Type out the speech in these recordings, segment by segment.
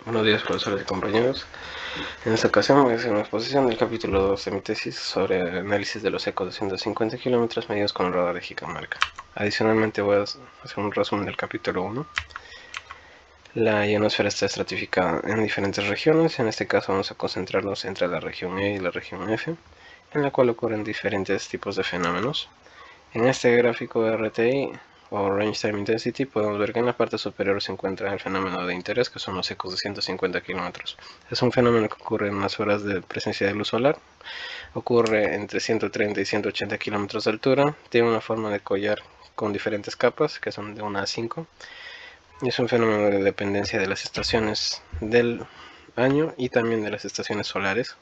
Buenos días, profesores y compañeros. En esta ocasión voy a hacer una exposición del capítulo 2 de mi tesis sobre el análisis de los ecos de 150 kilómetros medidos con el radar de Jicamarca. Adicionalmente voy a hacer un resumen del capítulo 1. La ionosfera está estratificada en diferentes regiones. En este caso vamos a concentrarnos entre la región E y la región F, en la cual ocurren diferentes tipos de fenómenos. En este gráfico de RTI o Range Time Intensity podemos ver que en la parte superior se encuentra el fenómeno de interés, que son los ecos de 150 kilómetros. Es un fenómeno que ocurre en las horas de presencia de luz solar, ocurre entre 130 y 180 kilómetros de altura, tiene una forma de collar con diferentes capas, que son de 1 a 5, y es un fenómeno de dependencia de las estaciones del año y también de las estaciones solares,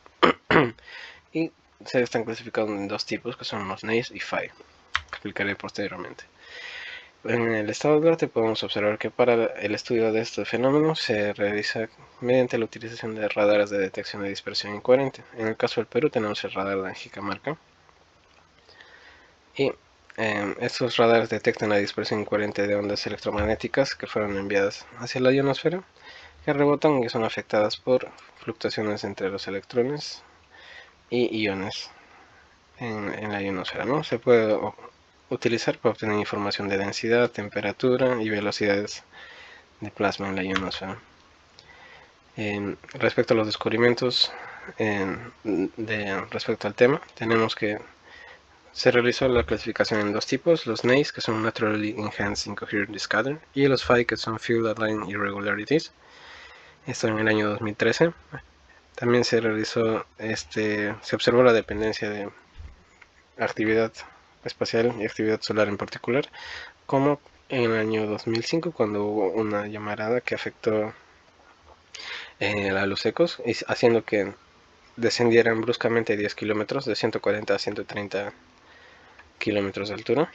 y se están clasificados en dos tipos, que son los NEIS y FAI. Explicaré posteriormente. En el estado de arte podemos observar que para el estudio de este fenómeno se realiza mediante la utilización de radares de detección de dispersión incoherente. En el caso del Perú tenemos el radar de Jicamarca y estos radares detectan la dispersión incoherente de ondas electromagnéticas que fueron enviadas hacia la ionosfera, que rebotan y son afectadas por fluctuaciones entre los electrones y iones en la ionosfera, ¿no? Se puede utilizar para obtener información de densidad, temperatura y velocidades de plasma en la ionosfera. Respecto a los descubrimientos respecto al tema, tenemos que se realizó la clasificación en dos tipos, los NEIS, que son Naturally Enhanced Incoherent Scatter, y los FAI, que son Field Align Irregularities. Esto en el año 2013. También se realizó, se observó la dependencia de actividad espacial y actividad solar en particular, como en el año 2005, cuando hubo una llamarada que afectó a los ecos, haciendo que descendieran bruscamente 10 kilómetros, de 140 a 130 kilómetros de altura.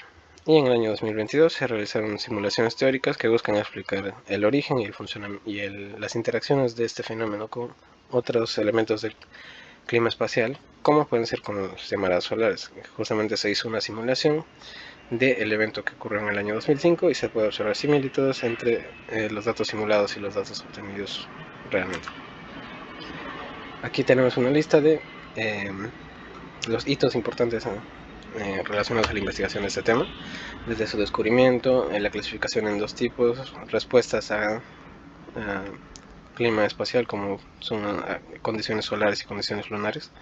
Y en el año 2022 se realizaron simulaciones teóricas que buscan explicar el origen y el funcionamiento y las interacciones de este fenómeno con otros elementos del clima espacial, como pueden ser con las llamaradas solares. Justamente se hizo una simulación del evento que ocurrió en el año 2005 y se puede observar similitudes entre los datos simulados y los datos obtenidos realmente. Aquí tenemos una lista de los hitos importantes relacionados a la investigación de este tema, desde su descubrimiento, la clasificación en dos tipos, respuestas a clima espacial como son condiciones solares y condiciones lunares,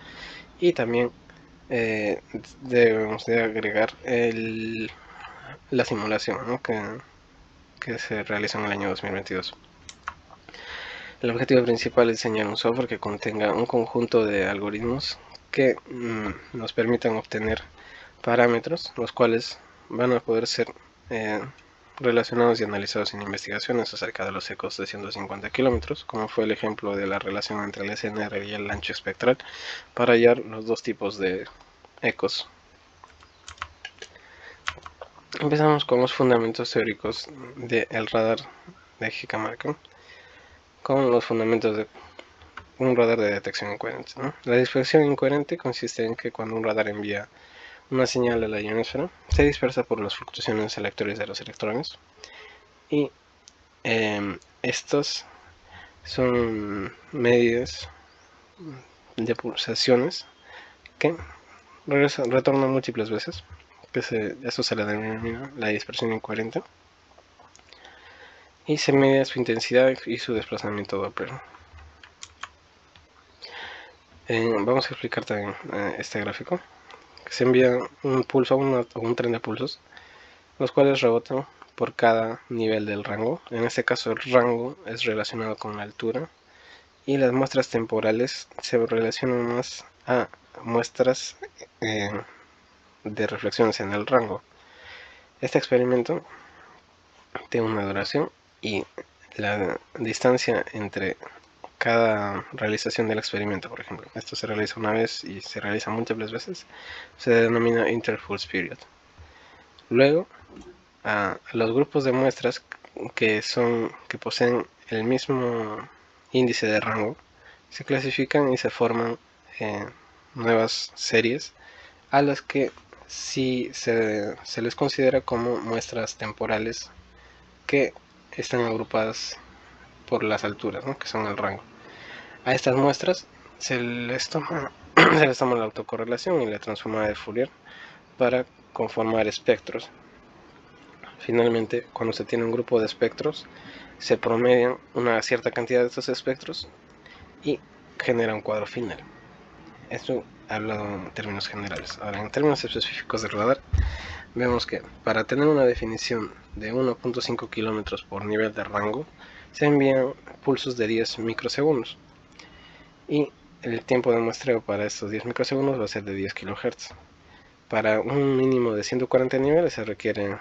y también debemos de agregar la simulación, ¿no? que se realizó en el año 2022. El objetivo principal es diseñar un software que contenga un conjunto de algoritmos que nos permitan obtener parámetros, los cuales van a poder ser relacionados y analizados en investigaciones acerca de los ecos de 150 kilómetros, como fue el ejemplo de la relación entre el SNR y el ancho espectral, para hallar los dos tipos de ecos. Empezamos con los fundamentos teóricos del radar de Jicamarca, con los fundamentos de un radar de detección incoherente, ¿no? La dispersión incoherente consiste en que cuando un radar envía una señal a la ionosfera, se dispersa por las fluctuaciones selectorias de los electrones, y estos son medidas de pulsaciones que retornan múltiples veces, eso se le denomina la dispersión incoherente, y se mide su intensidad y su desplazamiento Doppler. Vamos a explicar también este gráfico. Se envía un pulso o un tren de pulsos, los cuales rebotan por cada nivel del rango. En este caso el rango es relacionado con la altura, y las muestras temporales se relacionan más a muestras de reflexiones en el rango. Este experimento tiene una duración, y la distancia entre cada realización del experimento, por ejemplo, esto se realiza una vez y se realiza múltiples veces, se denomina interpulse period. Luego, a los grupos de muestras que poseen el mismo índice de rango se clasifican y se forman nuevas series, a las que sí se les considera como muestras temporales que están agrupadas por las alturas, ¿no? Que son el rango. A estas muestras se les toma la autocorrelación y la transformada de Fourier para conformar espectros. Finalmente, cuando se tiene un grupo de espectros, se promedian una cierta cantidad de estos espectros y genera un cuadro final. Esto hablado en términos generales. Ahora, en términos específicos del radar, vemos que para tener una definición de 1.5 kilómetros por nivel de rango, se envían pulsos de 10 microsegundos. Y el tiempo de muestreo para estos 10 microsegundos va a ser de 10 kHz. Para un mínimo de 140 niveles se requiere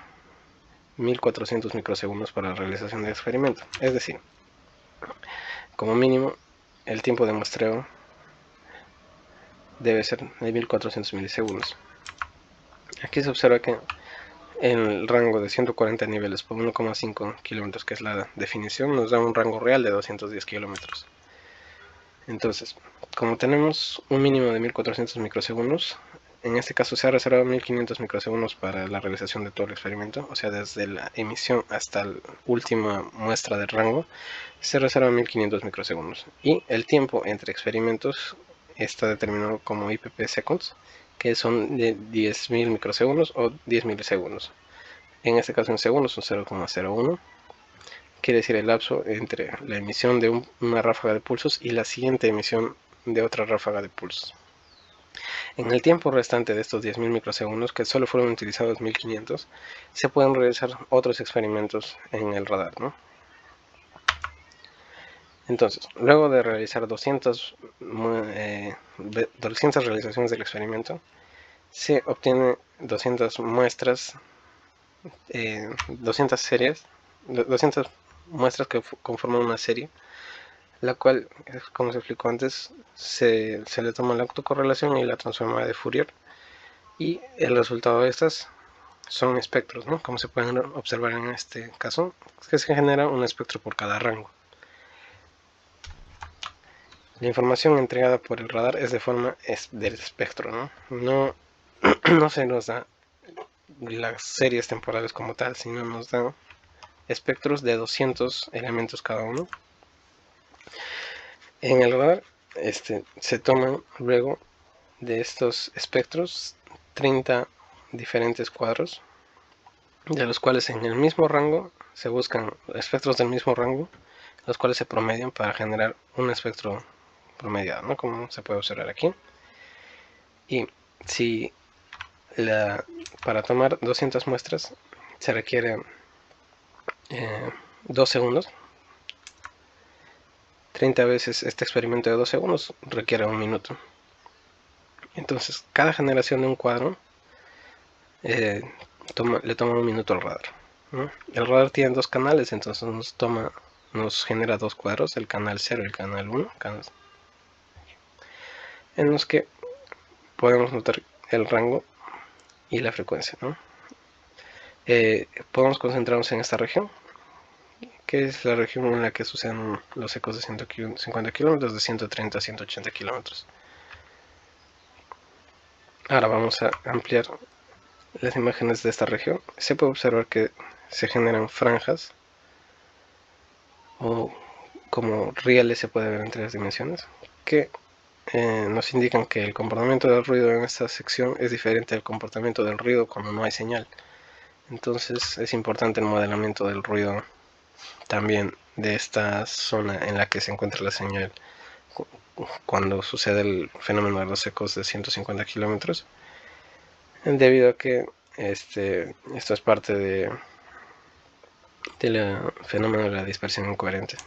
1400 microsegundos para la realización del experimento. Es decir, como mínimo, el tiempo de muestreo debe ser de 1400 milisegundos. Aquí se observa que en el rango de 140 niveles por 1,5 kilómetros, que es la definición, nos da un rango real de 210 kilómetros. Entonces, como tenemos un mínimo de 1400 microsegundos, en este caso se ha reservado 1500 microsegundos para la realización de todo el experimento, o sea, desde la emisión hasta la última muestra del rango, se reserva 1500 microsegundos. Y el tiempo entre experimentos está determinado como IPP seconds, que son de 10.000 microsegundos o 10 milisegundos. En este caso en segundos son 0,01. Quiere decir el lapso entre la emisión de una ráfaga de pulsos y la siguiente emisión de otra ráfaga de pulsos. En el tiempo restante de estos 10.000 microsegundos, que solo fueron utilizados 1500, se pueden realizar otros experimentos en el radar, ¿no? Entonces, luego de realizar 200 realizaciones del experimento, se obtiene 200 muestras, 200 series, 200 muestras que conforman una serie, la cual, como se explicó antes, se le toma la autocorrelación y la transforma de Fourier, y el resultado de estas son espectros, ¿no? Como se pueden observar en este caso, es que se genera un espectro por cada rango. La información entregada por el radar es de forma del espectro, ¿no? No se nos da las series temporales como tal, sino nos da espectros de 200 elementos cada uno. En el radar se toman luego de estos espectros 30 diferentes cuadros, de los cuales en el mismo rango se buscan espectros del mismo rango, los cuales se promedian para generar un espectro promediado, ¿no? Como se puede observar aquí. Y si para tomar 200 muestras se requiere 2 segundos, 30 veces este experimento de 2 segundos requiere 1 minuto. Entonces, cada generación de un cuadro le toma 1 minuto al radar, ¿no? El radar tiene 2 canales, entonces nos genera 2 cuadros, el canal 0 y el canal 1, en los que podemos notar el rango y la frecuencia, ¿no? Podemos concentrarnos en esta región, que es la región en la que suceden los ecos de 150 kilómetros, de 130 a 180 kilómetros. Ahora vamos a ampliar las imágenes de esta región. Se puede observar que se generan franjas, o como rieles se puede ver en 3 dimensiones, que nos indican que el comportamiento del ruido en esta sección es diferente al comportamiento del ruido cuando no hay señal. Entonces es importante el modelamiento del ruido también de esta zona en la que se encuentra la señal cuando sucede el fenómeno de los ecos de 150 kilómetros, debido a que esto es parte del fenómeno de la dispersión incoherente.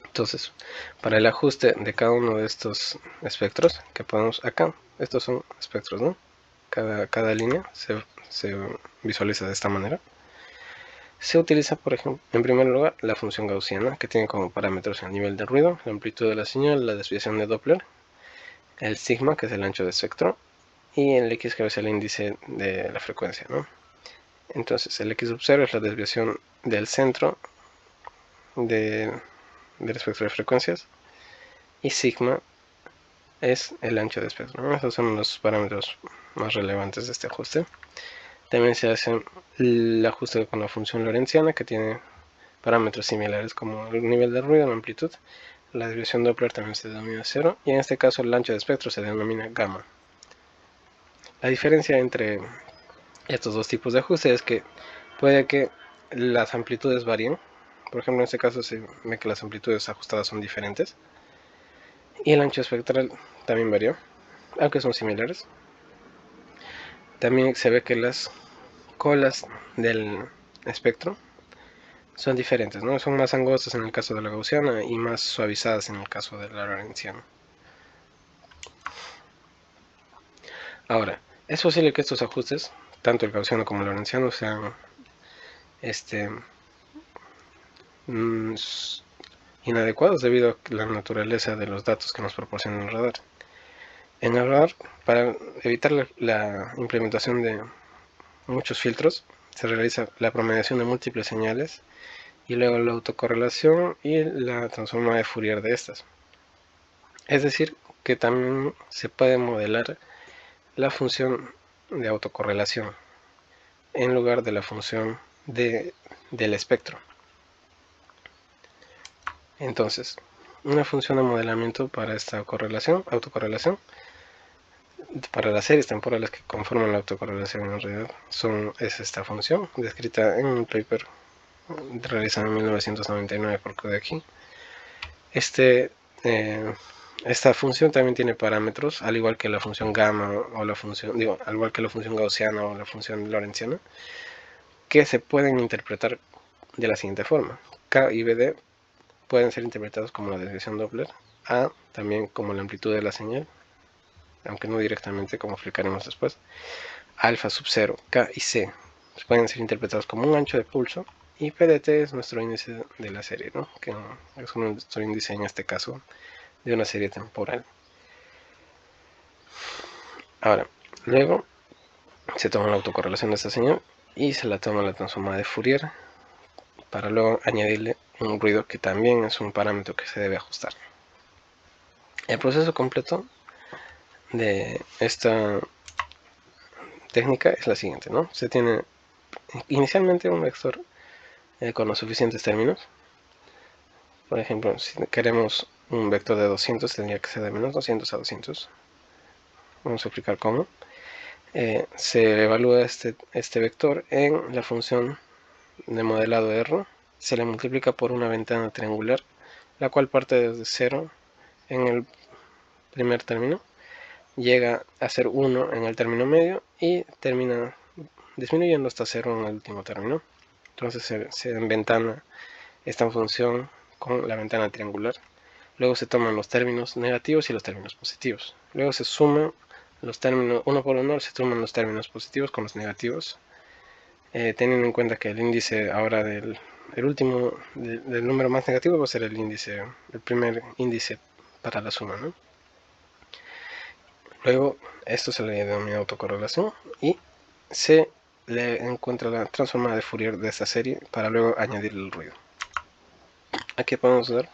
Entonces, para el ajuste de cada uno de estos espectros que podemos acá, estos son espectros, ¿no? Cada línea se visualiza de esta manera. Se utiliza, por ejemplo, en primer lugar, la función gaussiana, que tiene como parámetros el nivel de ruido, la amplitud de la señal, la desviación de Doppler, el sigma, que es el ancho de espectro, y el x, que es el índice de la frecuencia, ¿no? Entonces, el x sub 0 es la desviación del centro del espectro de frecuencias, y sigma es el ancho de espectro, ¿no? Esos son los parámetros más relevantes de este ajuste. También se hace el ajuste con la función lorentziana, que tiene parámetros similares como el nivel de ruido, la amplitud. La desviación Doppler también se denomina 0 y en este caso el ancho de espectro se denomina gamma. La diferencia entre estos dos tipos de ajuste es que puede que las amplitudes varíen. Por ejemplo, en este caso se ve que las amplitudes ajustadas son diferentes y el ancho espectral también varió, aunque son similares. También se ve que las colas del espectro son diferentes, ¿no? Son más angostas en el caso de la gaussiana y más suavizadas en el caso de la lorentziana. Ahora, es posible que estos ajustes, tanto el gaussiano como el lorentziano, sean inadecuados debido a la naturaleza de los datos que nos proporciona el radar. En el radar, para evitar la implementación de muchos filtros, se realiza la promediación de múltiples señales y luego la autocorrelación y la transforma de Fourier de estas. Es decir, que también se puede modelar la función de autocorrelación en lugar de la función del espectro. Entonces, una función de modelamiento para esta autocorrelación, para las series temporales que conforman la autocorrelación en realidad, es esta función, descrita en un paper realizado en 1999 por Kodaki. Esta función también tiene parámetros, al igual que la función gamma o la función, al igual que la función gaussiana o la función lorentziana, que se pueden interpretar de la siguiente forma. K y BD pueden ser interpretados como la desviación Doppler, A también como la amplitud de la señal, aunque no directamente, como explicaremos después. Alfa sub 0, K y C pueden ser interpretados como un ancho de pulso, y PDT es nuestro índice de la serie, ¿no? Que es nuestro índice en este caso de una serie temporal. Ahora, luego se toma la autocorrelación de esta señal y se la toma la transformada de Fourier para luego añadirle un ruido que también es un parámetro que se debe ajustar. El proceso completo de esta técnica es la siguiente, ¿no? Se tiene inicialmente un vector con los suficientes términos. Por ejemplo, si queremos un vector de 200, tendría que ser de menos 200 a 200. Vamos a explicar cómo. Se evalúa este vector en la función de modelado R. Se le multiplica por una ventana triangular, la cual parte desde 0 en el primer término, llega a ser 1 en el término medio y termina disminuyendo hasta 0 en el último término. Entonces se enventana esta función con la ventana triangular. Luego se toman los términos negativos y los términos positivos. Luego se suman los términos uno por uno, se suman los términos positivos con los negativos, teniendo en cuenta que el índice ahora del número más negativo va a ser el primer índice para la suma, ¿no? Luego esto se le denomina autocorrelación y se le encuentra la transformada de Fourier de esta serie para luego añadir el ruido. Aquí podemos ver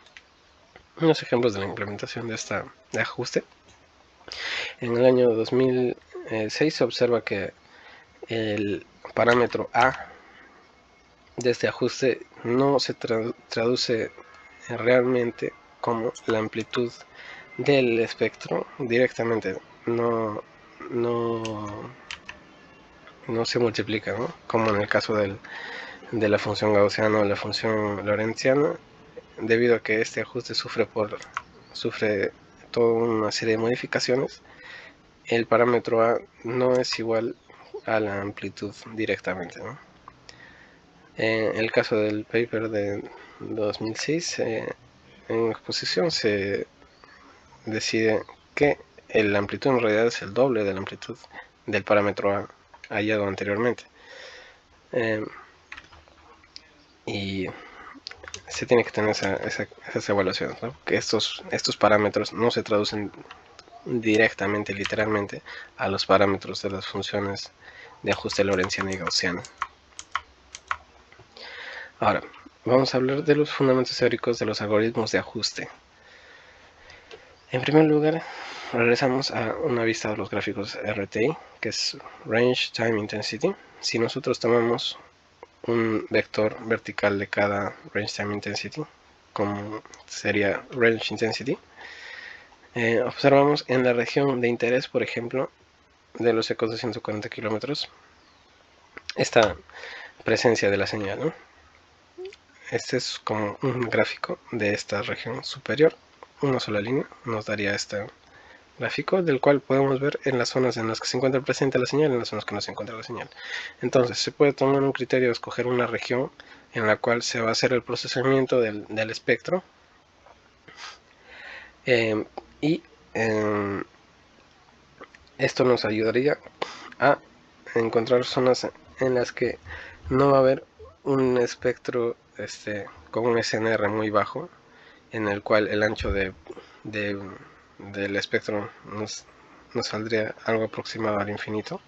unos ejemplos de la implementación de ajuste. En el año 2006 se observa que el parámetro A de este ajuste no se traduce realmente como la amplitud del espectro directamente, no se multiplica, ¿no? Como en el caso de la función gaussiana o la función lorentziana, debido a que este ajuste sufre toda una serie de modificaciones. El parámetro A no es igual a la amplitud directamente, ¿no? En el caso del paper de 2006, en exposición se decide que la amplitud en realidad es el doble de la amplitud del parámetro A hallado anteriormente. Y se tiene que tener esas evaluaciones, ¿no? Que estos parámetros no se traducen directamente, literalmente, a los parámetros de las funciones de ajuste lorentziana y gaussiana. Ahora, vamos a hablar de los fundamentos teóricos de los algoritmos de ajuste. En primer lugar, regresamos a una vista de los gráficos RTI, que es Range Time Intensity. Si nosotros tomamos un vector vertical de cada range time intensity, como sería range intensity. Observamos en la región de interés, por ejemplo, de los ecos de 140 kilómetros, esta presencia de la señal, ¿no? Este es como un gráfico de esta región superior, una sola línea nos daría este gráfico, del cual podemos ver en las zonas en las que se encuentra presente la señal y en las zonas que no se encuentra la señal. Entonces se puede tomar un criterio de escoger una región en la cual se va a hacer el procesamiento del espectro, y esto nos ayudaría a encontrar zonas en las que no va a haber un espectro con un SNR muy bajo, en el cual el ancho del espectro nos saldría algo aproximado al infinito.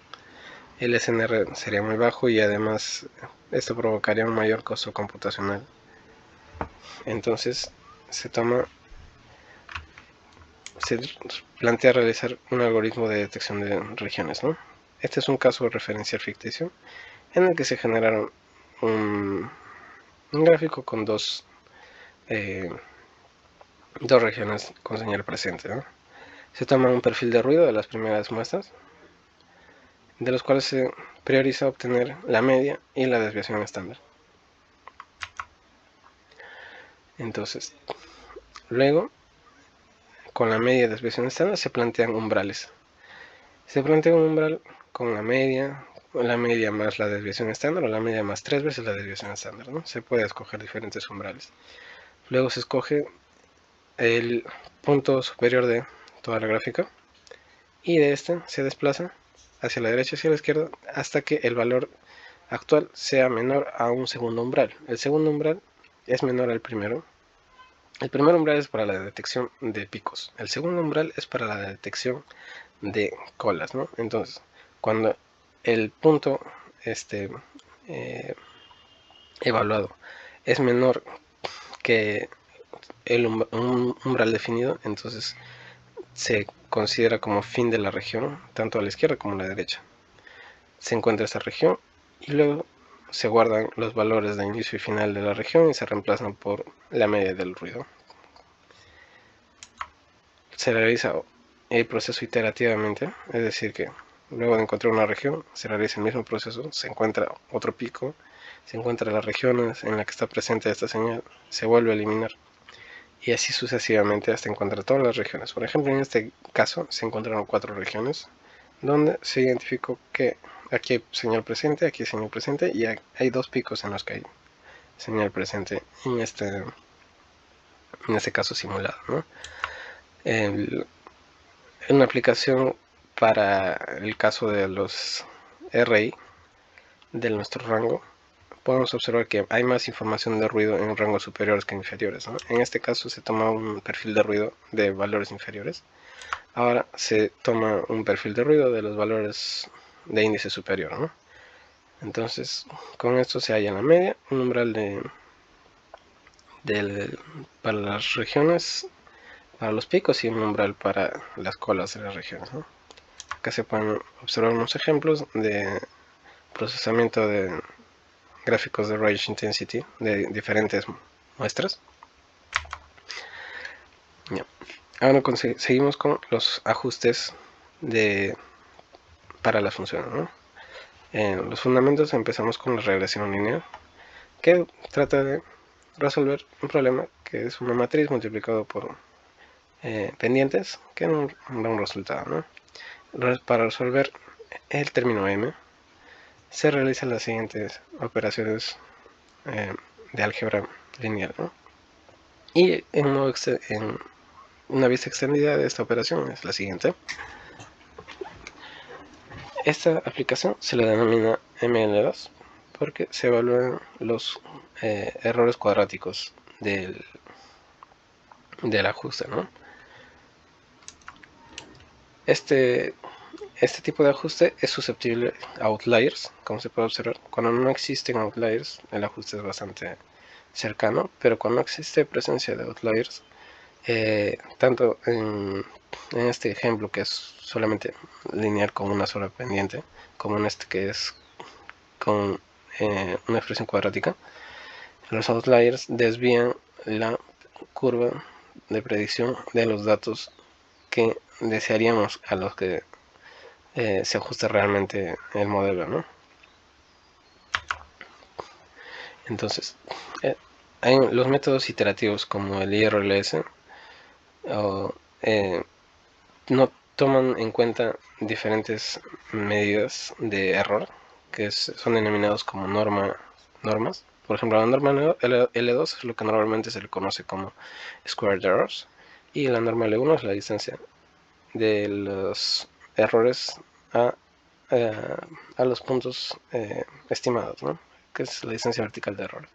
El SNR sería muy bajo y además esto provocaría un mayor costo computacional. Entonces se plantea realizar un algoritmo de detección de regiones, ¿no? Este es un caso referencial ficticio en el que se generaron un gráfico con dos regiones con señal presente, ¿no? Se toma un perfil de ruido de las primeras muestras, de los cuales se prioriza obtener la media y la desviación estándar. Entonces, luego, con la media y desviación estándar se plantean umbrales. Se plantea un umbral con la media más la desviación estándar, o la media más 3 veces la desviación estándar, ¿no? Se puede escoger diferentes umbrales. Luego se escoge el punto superior de toda la gráfica y de este se desplaza hacia la derecha y hacia la izquierda hasta que el valor actual sea menor a un segundo umbral. El segundo umbral es menor al primero. El primer umbral es para la detección de picos. El segundo umbral es para la detección de colas, ¿no? Entonces, cuando el punto evaluado es menor que un umbral definido, entonces se considera como fin de la región, tanto a la izquierda como a la derecha. Se encuentra esta región y luego se guardan los valores de inicio y final de la región y se reemplazan por la media del ruido. Se realiza el proceso iterativamente, es decir que luego de encontrar una región se realiza el mismo proceso, se encuentra otro pico, se encuentra las regiones en la que está presente esta señal, se vuelve a eliminar y así sucesivamente hasta encontrar todas las regiones. Por ejemplo, en este caso se encontraron 4 regiones donde se identificó que aquí hay señal presente, aquí hay señal presente y hay 2 picos en los que hay señal presente en este caso simulado, ¿no? Una aplicación para el caso de los RI de nuestro rango, podemos observar que hay más información de ruido en rangos superiores que inferiores, ¿no? En este caso se toma un perfil de ruido de valores inferiores. Ahora se toma un perfil de ruido de los valores de índice superior, ¿no? Entonces, con esto se halla en la media, un umbral para las regiones, para los picos, y un umbral para las colas de las regiones, ¿no? Acá se pueden observar unos ejemplos de procesamiento de gráficos de range intensity de diferentes muestras. Ya. Ahora seguimos con los ajustes para la función, ¿no? En los fundamentos empezamos con la regresión lineal, que trata de resolver un problema que es una matriz multiplicado por pendientes que da un resultado, ¿no? Para resolver el término m se realizan las siguientes operaciones de álgebra lineal, ¿no? Y en una vista extendida de esta operación es la siguiente. Esta aplicación se le denomina ML2 porque se evalúan los errores cuadráticos del ajuste, ¿no? Este tipo de ajuste es susceptible a outliers, como se puede observar. Cuando no existen outliers, el ajuste es bastante cercano, pero cuando existe presencia de outliers, tanto en este ejemplo que es solamente lineal con una sola pendiente, como en este que es con una expresión cuadrática, los outliers desvían la curva de predicción de los datos que desearíamos a los que se ajuste realmente el modelo, ¿no? Entonces, hay los métodos iterativos como el IRLS no toman en cuenta diferentes medidas de error que son denominados como normas. Por ejemplo, la norma L2 es lo que normalmente se le conoce como squared errors, y la norma L1 es la distancia de los errores a los puntos estimados, ¿no? Que es la distancia vertical de errores.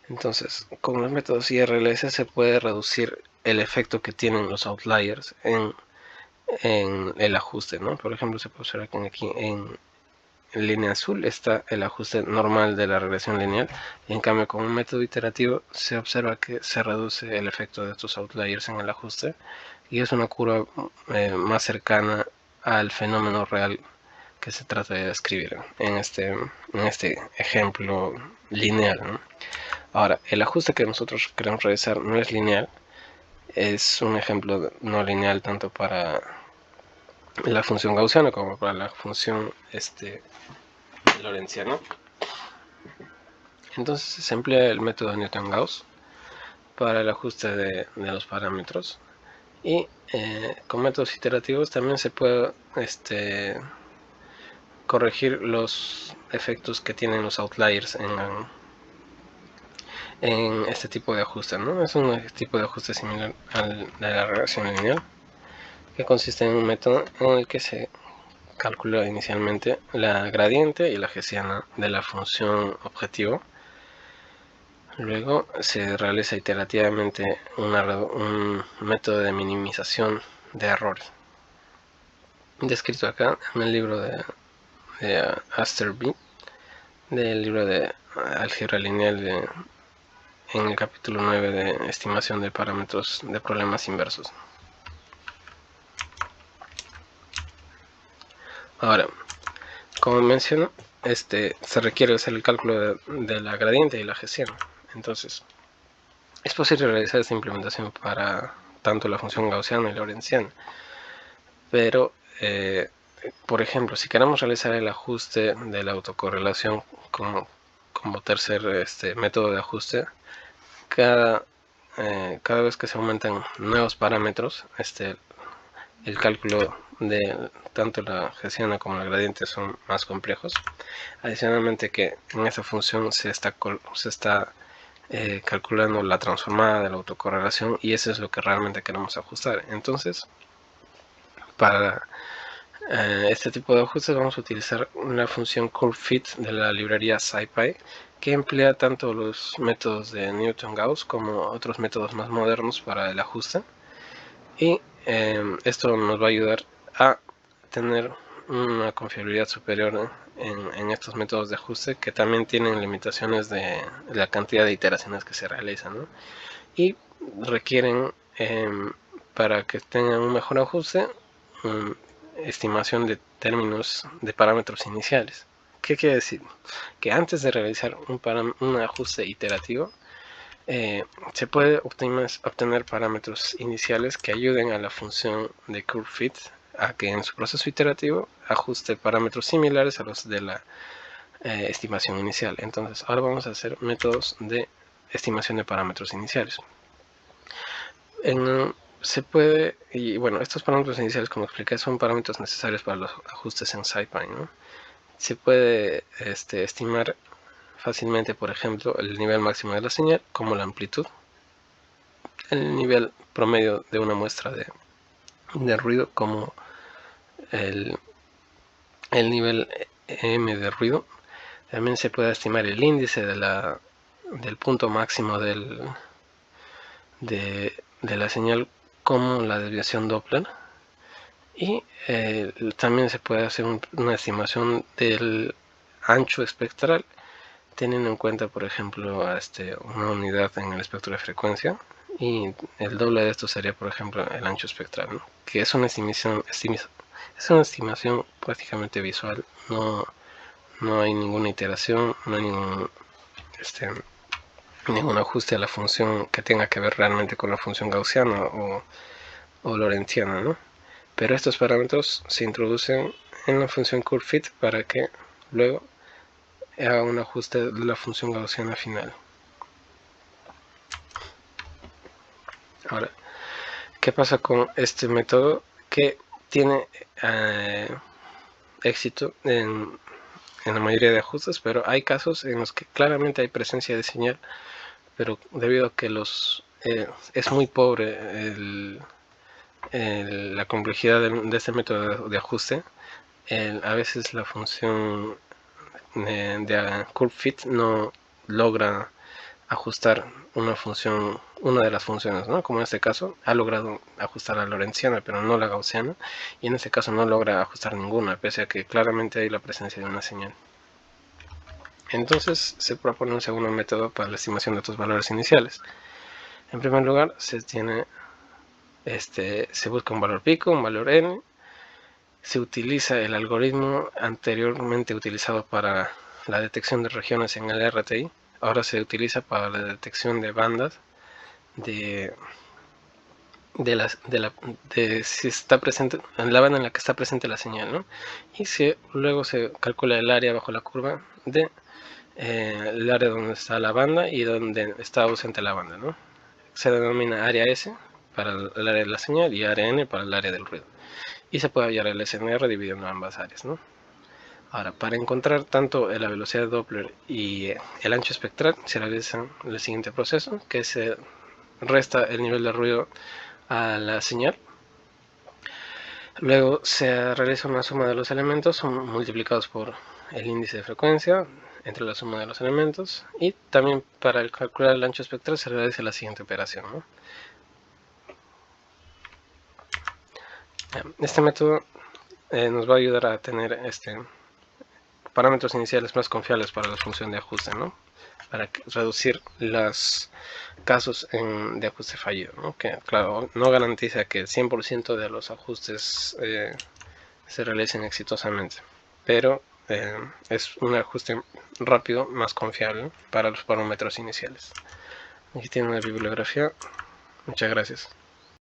Entonces, con los métodos IRLS se puede reducir el efecto que tienen los outliers en el ajuste, ¿no? Por ejemplo, se puede observar que aquí en línea azul está el ajuste normal de la regresión lineal. En cambio, con un método iterativo se observa que se reduce el efecto de estos outliers en el ajuste, y es una curva más cercana al fenómeno real que se trata de describir en este ejemplo lineal, ¿no? Ahora, el ajuste que nosotros queremos realizar no es lineal, es un ejemplo no lineal tanto para la función gaussiana como para la función lorentziana. Entonces se emplea el método Newton-Gauss para el ajuste de los parámetros, y con métodos iterativos también se puede corregir los efectos que tienen los outliers en este tipo de ajuste, ¿no? Es un tipo de ajuste similar al de la regresión lineal, que consiste en un método en el que se calcula inicialmente la gradiente y la hessiana de la función objetivo. Luego se realiza iterativamente un método de minimización de errores, descrito acá en el libro de Aster B, del libro de álgebra lineal, en el capítulo 9 de estimación de parámetros de problemas inversos. Ahora, como menciono, se requiere hacer el cálculo de la gradiente y la hessiana. Entonces, es posible realizar esta implementación para tanto la función gaussiana y lorentziana, pero por ejemplo, si queremos realizar el ajuste de la autocorrelación como tercer método de ajuste, cada vez que se aumentan nuevos parámetros, el cálculo de tanto la hessiana como la gradiente son más complejos. Adicionalmente, que en esa función se está calculando la transformada de la autocorrelación, y eso es lo que realmente queremos ajustar. Entonces, para este tipo de ajustes vamos a utilizar una función curveFit de la librería SciPy, que emplea tanto los métodos de Newton-Gauss como otros métodos más modernos para el ajuste, y esto nos va a ayudar a tener una confiabilidad superior en estos métodos de ajuste, que también tienen limitaciones de la cantidad de iteraciones que se realizan, ¿no? Y requieren, para que tengan un mejor ajuste, estimación de términos de parámetros iniciales. ¿Qué quiere decir? Que antes de realizar un ajuste iterativo, se puede obtener parámetros iniciales que ayuden a la función de curveFit a que en su proceso iterativo ajuste parámetros similares a los de la estimación inicial. Entonces, ahora vamos a hacer métodos de estimación de parámetros iniciales. Se puede, y bueno, estos parámetros iniciales, como expliqué, son parámetros necesarios para los ajustes en SciPy, ¿no? Se puede estimar fácilmente, por ejemplo, el nivel máximo de la señal, como la amplitud, el nivel promedio de una muestra de ruido, como el nivel M de ruido. También se puede estimar el índice del punto máximo de la señal, como la desviación Doppler. Y también se puede hacer una estimación del ancho espectral, teniendo en cuenta, por ejemplo, una unidad en el espectro de frecuencia, y el doble de esto sería, por ejemplo, el ancho espectral, ¿no? Que es una estimación Es una estimación prácticamente visual, no hay ninguna iteración, no hay ningún ajuste a la función que tenga que ver realmente con la función gaussiana o lorentziana, ¿no? Pero estos parámetros se introducen en la función curveFit para que luego haga un ajuste de la función gaussiana final. Ahora, ¿qué pasa con este método que tiene éxito en la mayoría de ajustes, pero hay casos en los que claramente hay presencia de señal, pero debido a que es muy pobre la complejidad de este método de ajuste, a veces la función de curveFit no logra ajustar una de las funciones, ¿no? Como en este caso, ha logrado ajustar la lorentziana, pero no la gaussiana, y en este caso no logra ajustar ninguna, pese a que claramente hay la presencia de una señal. Entonces se propone un segundo método para la estimación de estos valores iniciales. En primer lugar, se busca un valor pico, un valor n, se utiliza el algoritmo anteriormente utilizado para la detección de regiones en el RTI, ahora se utiliza para la detección de bandas de si está presente en la banda en la que está presente la señal, ¿no? Y luego se calcula el área bajo la curva de el área donde está la banda y donde está ausente la banda, ¿no? Se denomina área S para el área de la señal y área N para el área del ruido. Y se puede hallar el SNR dividiendo ambas áreas, ¿no? Ahora, para encontrar tanto la velocidad de Doppler y el ancho espectral, se realiza el siguiente proceso, que se resta el nivel de ruido a la señal. Luego se realiza una suma de los elementos, son multiplicados por el índice de frecuencia entre la suma de los elementos, y también para calcular el ancho espectral se realiza la siguiente operación, ¿no? Este método nos va a ayudar a tener parámetros iniciales más confiables para la función de ajuste, ¿no? Para reducir los casos de ajuste fallido, ¿no? Que claro, no garantiza que el 100% de los ajustes se realicen exitosamente, pero es un ajuste rápido, más confiable para los parámetros iniciales. Aquí tienen la bibliografía. Muchas gracias.